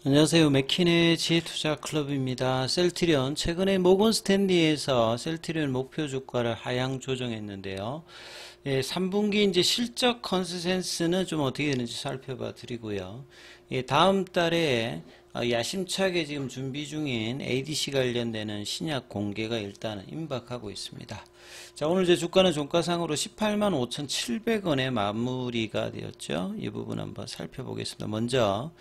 안녕하세요. 맥킨의 지혜투자클럽입니다. 셀트리온 최근에 모건 스탠리에서 셀트리온 목표 주가를 하향 조정했는데요. 3분기 이제 실적 컨센서스는 좀 어떻게 되는지 살펴봐 드리고요. 다음 달에 야심차게 지금 준비 중인 ADC 관련되는 신약 공개가 일단은 임박하고 있습니다. 자, 오늘 제 주가는 종가상으로 18만 5,700원에 마무리가 되었죠. 이 부분 한번 살펴보겠습니다. 먼저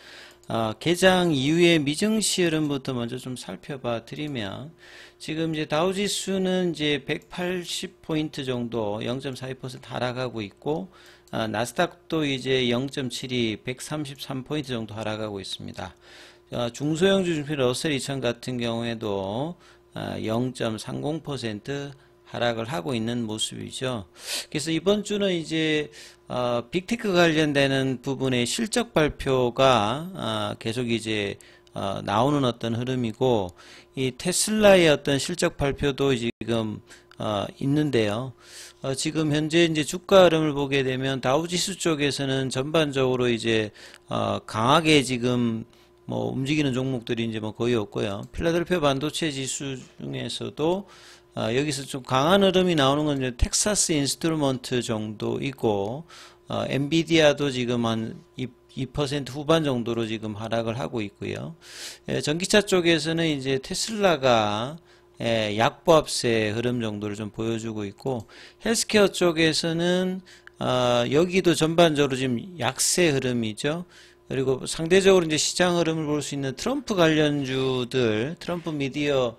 개장 이후의 미증시 흐름부터 먼저 좀 살펴봐 드리면, 지금 이제 다우지수는 이제 180포인트 정도 0.42% 하락하고 있고, 나스닥도 이제 0.72 133포인트 정도 하락하고 있습니다. 중소형주 증시 러셀 2000 같은 경우에도 0.30% 하락을 하고 있는 모습이죠. 그래서 이번 주는 이제 빅테크 관련되는 부분의 실적 발표가 계속 이제 나오는 어떤 흐름이고, 이 테슬라의 어떤 실적 발표도 지금 있는데요. 지금 현재 이제 주가 흐름을 보게 되면 다우지수 쪽에서는 전반적으로 이제 강하게 지금 뭐 움직이는 종목들이 이제 뭐 거의 없고요. 필라델피아 반도체 지수 중에서도 여기서 좀 강한 흐름이 나오는 건 이제 텍사스 인스트루먼트 정도 있고, 엔비디아도 지금 한 2% 후반 정도로 지금 하락을 하고 있고요. 전기차 쪽에서는 이제 테슬라가 약보합세 흐름 정도를 좀 보여주고 있고, 헬스케어 쪽에서는 여기도 전반적으로 지금 약세 흐름이죠. 그리고 상대적으로 이제 시장 흐름을 볼 수 있는 트럼프 관련주들, 트럼프 미디어,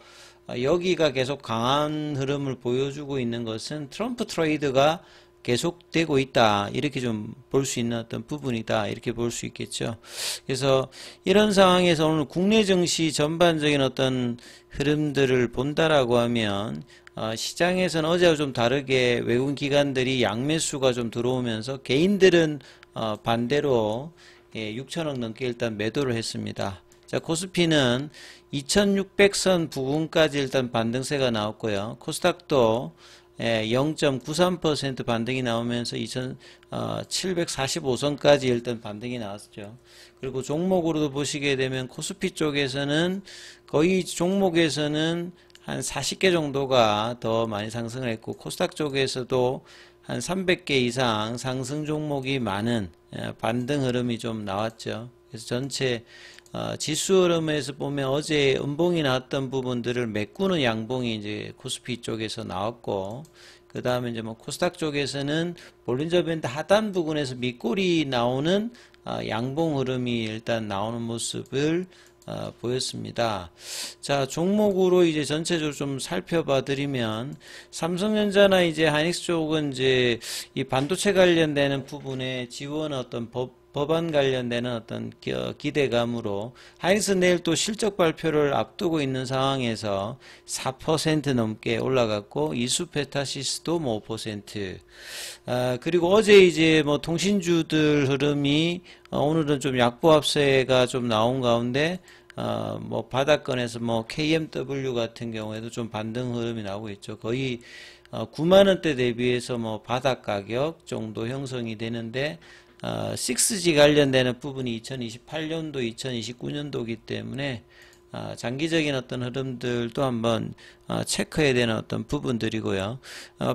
여기가 계속 강한 흐름을 보여주고 있는 것은 트럼프 트레이드가 계속되고 있다, 이렇게 좀 볼 수 있는 어떤 부분이다, 이렇게 볼 수 있겠죠. 그래서 이런 상황에서 오늘 국내 증시 전반적인 어떤 흐름들을 본다라고 하면, 시장에서는 어제와 좀 다르게 외국인 기관들이 양매수가 좀 들어오면서 개인들은 반대로 6천억 넘게 일단 매도를 했습니다. 자, 코스피는 2600선 부근까지 일단 반등세가 나왔고요. 코스닥도 0.93% 반등이 나오면서 2745선까지 일단 반등이 나왔죠. 그리고 종목으로도 보시게 되면 코스피 쪽에서는 거의 종목에서는 한 40개 정도가 더 많이 상승을 했고, 코스닥 쪽에서도 한 300개 이상 상승 종목이 많은 반등 흐름이 좀 나왔죠. 그래서 전체 지수 흐름에서 보면 어제 음봉이 나왔던 부분들을 메꾸는 양봉이 이제 코스피 쪽에서 나왔고, 그 다음에 이제 뭐 코스닥 쪽에서는 볼린저 밴드 하단 부분에서 밑골이 나오는 양봉 흐름이 일단 나오는 모습을 보였습니다. 자, 종목으로 이제 전체적으로 좀 살펴봐 드리면, 삼성전자나 이제 하이닉스 쪽은 이제 이 반도체 관련되는 부분에 지원 어떤 법안 관련되는 어떤 기대감으로, 하이닉스 내일 또 실적 발표를 앞두고 있는 상황에서 4% 넘게 올라갔고, 이수페타시스도 뭐 5%. 그리고 어제 이제 뭐 통신주들 흐름이 오늘은 좀 약보합세가 좀 나온 가운데, 뭐 바닥권에서 뭐 KMW 같은 경우에도 좀 반등 흐름이 나오고 있죠. 거의 9만원대 대비해서 뭐 바닥 가격 정도 형성이 되는데, 6G 관련되는 부분이 2028년도, 2029년도이기 때문에 장기적인 어떤 흐름들도 한번 체크해야 되는 어떤 부분들이고요.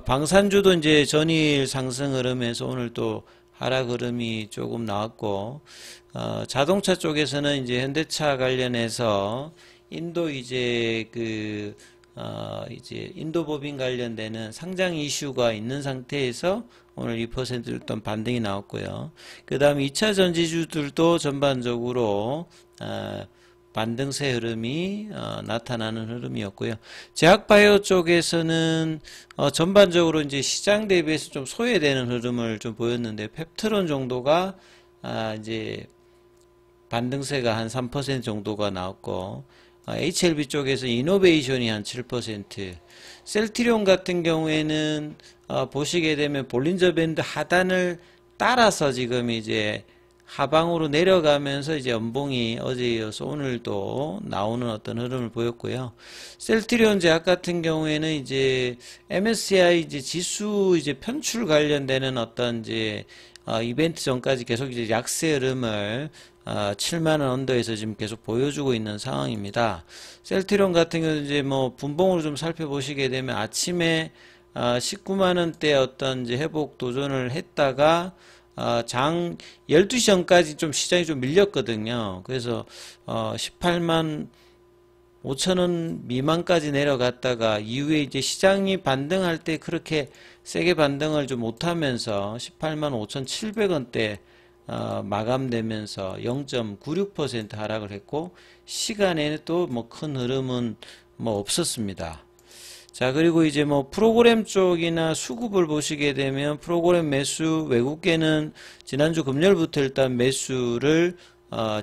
방산주도 이제 전일 상승 흐름에서 오늘 또 하락 흐름이 조금 나왔고, 자동차 쪽에서는 이제 현대차 관련해서 인도 이제 이제 인도 법인 관련되는 상장 이슈가 있는 상태에서 오늘 2% 일단 반등이 나왔고요. 그 다음에 2차 전지주들도 전반적으로 반등세 흐름이 나타나는 흐름이었고요. 제약바이오 쪽에서는 전반적으로 이제 시장 대비해서 좀 소외되는 흐름을 좀 보였는데, 펩트론 정도가 이제 반등세가 한 3% 정도가 나왔고, HLB 쪽에서 이노베이션이 한 7%, 셀트리온 같은 경우에는 보시게 되면 볼린저 밴드 하단을 따라서 지금 이제 하방으로 내려가면서 이제 연봉이 어제에 이어서 오늘도 나오는 어떤 흐름을 보였고요. 셀트리온 제약 같은 경우에는 이제 MSCI 이제 지수 이제 편출 관련되는 어떤 이제 이벤트 전까지 계속 이제 약세 흐름을 7만원 언더에서 지금 계속 보여주고 있는 상황입니다. 셀트리온 같은 경우는 이제 뭐 분봉으로 좀 살펴보시게 되면 아침에 19만원대 어떤 이제 회복 도전을 했다가 장 12시 전까지 좀 시장이 좀 밀렸거든요. 그래서 18만 5천원 미만까지 내려갔다가 이후에 이제 시장이 반등할 때 그렇게 세게 반등을 좀 못하면서 18만 5,700원대 마감되면서 0.96% 하락을 했고, 시간에는 또 뭐 큰 흐름은 뭐 없었습니다. 자, 그리고 이제 뭐 프로그램 쪽이나 수급을 보시게 되면 프로그램 매수, 외국계는 지난주 금요일부터 일단 매수를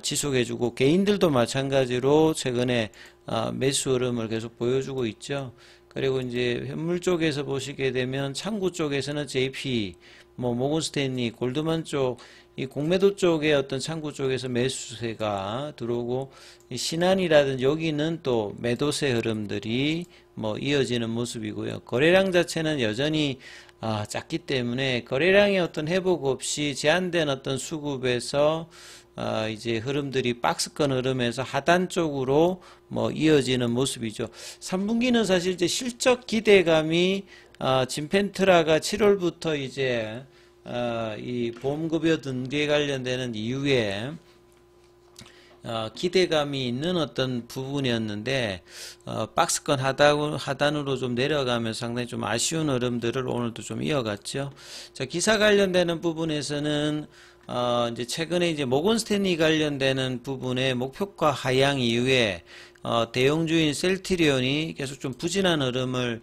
지속해주고, 개인들도 마찬가지로 최근에 매수 흐름을 계속 보여주고 있죠. 그리고 이제 현물 쪽에서 보시게 되면 창구 쪽에서는 JP, 뭐 모건스탠리, 골드만 쪽, 이 공매도 쪽의 어떤 창구 쪽에서 매수세가 들어오고, 이 신한이라든지 여기는 또 매도세 흐름들이 뭐 이어지는 모습이고요. 거래량 자체는 여전히 작기 때문에 거래량의 어떤 회복 없이 제한된 어떤 수급에서 이제 흐름들이 박스권 흐름에서 하단 쪽으로 뭐 이어지는 모습이죠. 3분기는 사실 이제 실적 기대감이 진펜트라가 7월부터 이제 이 보험급여 등기에 관련되는 이후에 기대감이 있는 어떤 부분이었는데 박스권 하단으로 좀 내려가면서 상당히 좀 아쉬운 흐름들을 오늘도 좀 이어갔죠. 자, 기사 관련되는 부분에서는 이제 최근에 이제 모건스탠리 관련되는 부분에 목표가 하향 이후에 대형주인 셀트리온이 계속 좀 부진한 흐름을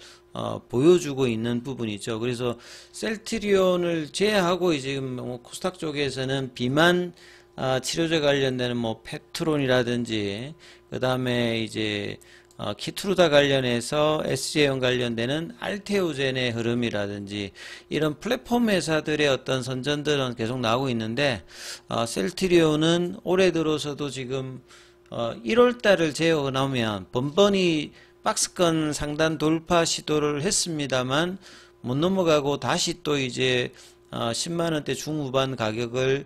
보여주고 있는 부분이죠. 그래서 셀트리온을 제외하고 지금 뭐 코스닥 쪽에서는 비만 치료제 관련되는 뭐 펩트론이라든지, 그 다음에 이제 키트루다 관련해서 SJ형 관련되는 알테오젠의 흐름이라든지 이런 플랫폼 회사들의 어떤 선전들은 계속 나오고 있는데, 셀트리온은 올해 들어서도 지금 1월달을 제어 나오면 번번이 박스권 상단 돌파 시도를 했습니다만 못 넘어가고 다시 또 이제 10만원대 중후반 가격을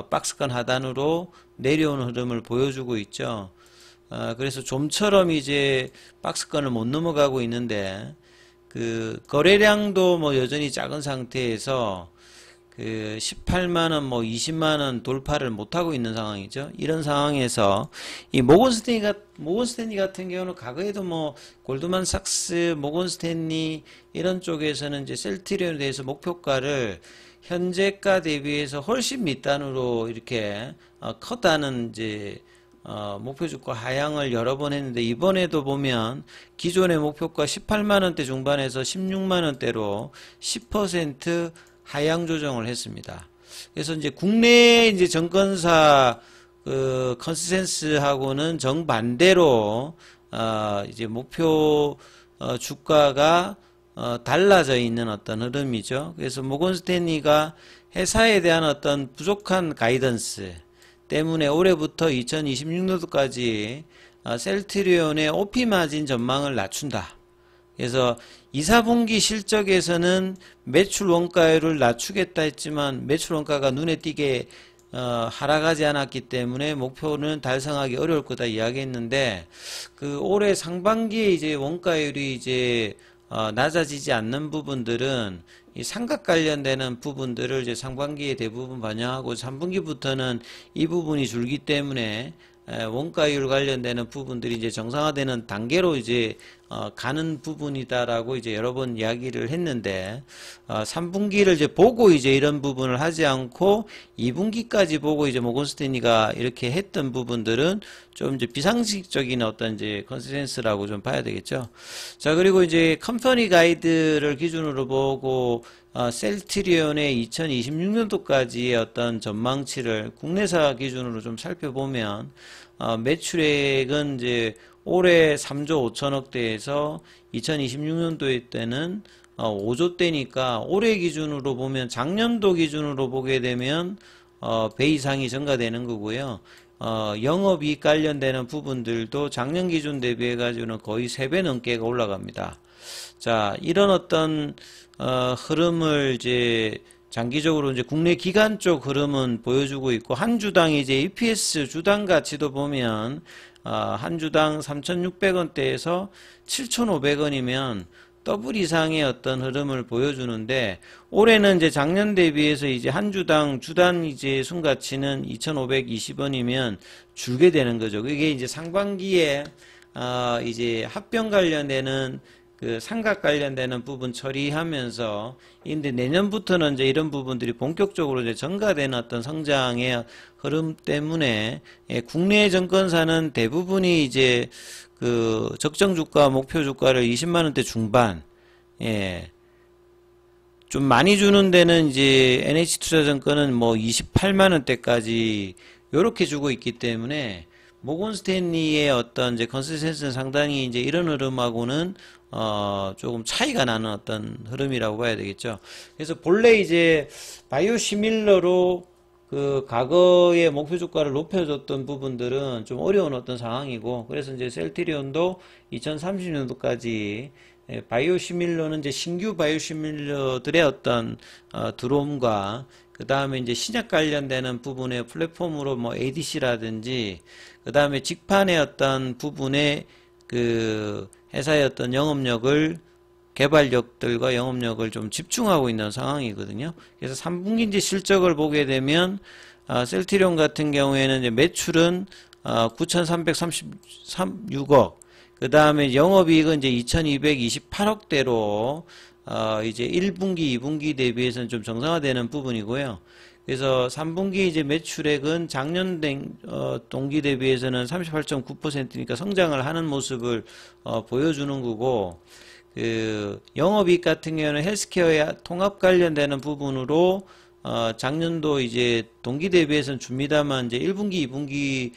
박스권 하단으로 내려오는 흐름을 보여주고 있죠. 그래서 좀처럼 이제 박스권을 못 넘어가고 있는데, 그 거래량도 뭐 여전히 작은 상태에서 그 18만원 뭐 20만원 돌파를 못하고 있는 상황이죠. 이런 상황에서 이 모건스탠리 같은 경우는 과거에도 뭐 골드만삭스, 모건스탠리 이런 쪽에서는 이제 셀트리온에 대해서 목표가를 현재가 대비해서 훨씬 밑단으로 이렇게 컸다는 이제 목표 주가 하향을 여러 번 했는데, 이번에도 보면 기존의 목표가 18만원대 중반에서 16만원대로 10% 하향 조정을 했습니다. 그래서 이제 국내 이제 정권사 그 컨센서스하고는 정반대로 이제 목표 주가가 달라져 있는 어떤 흐름이죠. 그래서 모건스탠리가 회사에 대한 어떤 부족한 가이던스 때문에 올해부터 2026년도까지 셀트리온의 OP 마진 전망을 낮춘다. 그래서 2, 4분기 실적에서는 매출 원가율을 낮추겠다 했지만 매출 원가가 눈에 띄게 하락하지 않았기 때문에 목표는 달성하기 어려울 거다 이야기했는데, 그 올해 상반기에 이제 원가율이 이제 낮아지지 않는 부분들은 이 삼각 관련되는 부분들을 이제 상반기에 대부분 반영하고 3분기부터는 이 부분이 줄기 때문에 원가율 관련되는 부분들이 이제 정상화되는 단계로 이제 가는 부분이다라고 이제 여러 번 이야기를 했는데, 3분기를 이제 보고 이제 이런 부분을 하지 않고 2분기까지 보고 이제 모건스탠리가 이렇게 했던 부분들은 좀 이제 비상식적인 어떤 이제 컨센서스라고 좀 봐야 되겠죠. 자, 그리고 이제 컴퍼니 가이드를 기준으로 보고 셀트리온의 2026년도까지의 어떤 전망치를 국내사 기준으로 좀 살펴보면 매출액은 이제 올해 3조 5천억대에서 2026년도에 때는 5조대니까 올해 기준으로 보면 작년도 기준으로 보게 되면 배 이상이 증가되는 거고요. 영업이익 관련되는 부분들도 작년 기준 대비해 가지고는 거의 3배 넘게가 올라갑니다. 자, 이런 어떤 흐름을 이제 장기적으로 이제 국내 기관 쪽 흐름은 보여주고 있고, 한 주당 이제 EPS 주당 가치도 보면 한 주당 3,600원대에서 7,500원이면 더블 이상의 어떤 흐름을 보여주는데, 올해는 이제 작년 대비해서 이제 한 주당 주단 이제 순가치는 2,520원이면 줄게 되는 거죠. 그게 이제 상반기에 이제 합병 관련되는 그 상각 관련되는 부분 처리하면서, 근데 내년부터는 이제 이런 부분들이 본격적으로 이제 전가되는 어떤 성장의 흐름 때문에, 국내 증권사는 대부분이 이제 그 적정 주가, 목표 주가를 20만 원대 중반, 좀 많이 주는 데는 이제 NH투자증권은 뭐 28만 원대까지 요렇게 주고 있기 때문에, 모건 스탠리의 어떤 이제 컨센서스는 상당히 이제 이런 흐름하고는 조금 차이가 나는 어떤 흐름이라고 봐야 되겠죠. 그래서 본래 이제 바이오시밀러로 그 과거의 목표 주가를 높여줬던 부분들은 좀 어려운 어떤 상황이고, 그래서 이제 셀트리온도 2030년도까지 바이오시밀러는 이제 신규 바이오시밀러들의 어떤 들어옴과, 그 다음에 이제 신약 관련되는 부분의 플랫폼으로 뭐 ADC라든지, 그 다음에 직판의 어떤 부분에 그 회사의 어떤 영업력을, 개발력들과 영업력을 좀 집중하고 있는 상황이거든요. 그래서 3분기 이제 실적을 보게 되면, 셀트리온 같은 경우에는 이제 매출은 9,336억, 그 다음에 영업이익은 이제 2,228억대로 이제 1분기, 2분기 대비해서는 좀 정상화되는 부분이고요. 그래서 3분기 이제 매출액은 작년 동기 대비해서는 38.9%니까 성장을 하는 모습을 보여주는 거고, 그 영업이익 같은 경우는 헬스케어에 통합 관련되는 부분으로 작년도 이제 동기 대비해서는 줍니다만, 이제 1분기, 2분기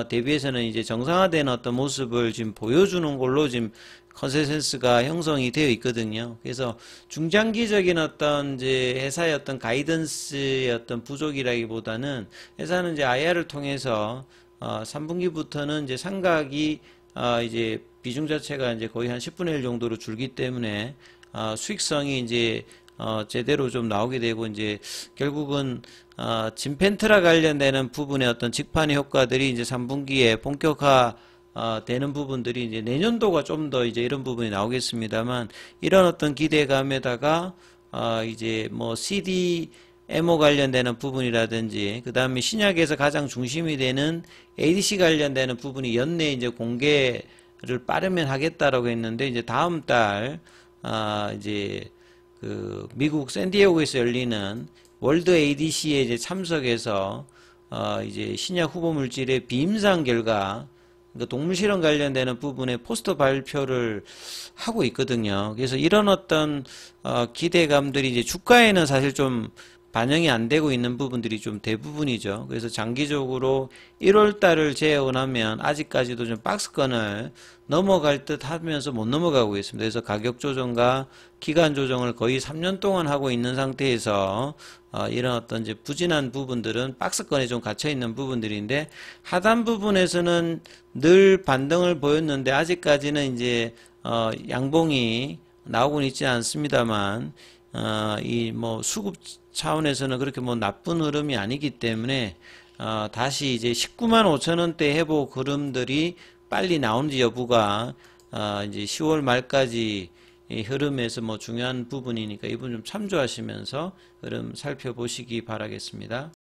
대비해서는 이제 정상화되는 어떤 모습을 지금 보여주는 걸로 지금 컨센서스가 형성이 되어 있거든요. 그래서 중장기적인 어떤 이제 회사의 어떤 가이던스의 어떤 부족이라기보다는, 회사는 이제 IR을 통해서 3분기부터는 이제 상각이 이제 비중 자체가 이제 거의 한 10분의 1 정도로 줄기 때문에 수익성이 이제 제대로 좀 나오게 되고, 이제 결국은 진펜트라 관련되는 부분의 어떤 직판의 효과들이 이제 3분기에 본격화 되는 부분들이 이제 내년도가 좀 더 이제 이런 부분이 나오겠습니다만, 이런 어떤 기대감에다가 이제 뭐 CDMO 관련되는 부분이라든지, 그 다음에 신약에서 가장 중심이 되는 ADC 관련되는 부분이 연내 이제 공개를 빠르면 하겠다라고 했는데, 이제 다음 달 이제 그 미국 샌디에고에서 열리는 월드 ADC에 이제 참석해서 이제 신약 후보 물질의 비임상 결과, 그러니까 동물 실험 관련되는 부분에 포스터 발표를 하고 있거든요. 그래서 이런 어떤 기대감들이 이제 주가에는 사실 좀 반영이 안 되고 있는 부분들이 좀 대부분이죠. 그래서 장기적으로 1월 달을 제외하면 아직까지도 좀 박스권을 넘어갈 듯 하면서 못 넘어가고 있습니다. 그래서 가격 조정과 기간 조정을 거의 3년 동안 하고 있는 상태에서 이런 어떤 이제 부진한 부분들은 박스권에 좀 갇혀 있는 부분들인데, 하단 부분에서는 늘 반등을 보였는데 아직까지는 이제 양봉이 나오고는 있지 않습니다만, 이 뭐 수급 차원에서는 그렇게 뭐 나쁜 흐름이 아니기 때문에 다시 이제 19만 5천 원대 회복 흐름들이 빨리 나오는지 여부가 이제 10월 말까지 이 흐름에서 뭐 중요한 부분이니까, 이 부분 좀 참조하시면서 흐름 살펴보시기 바라겠습니다.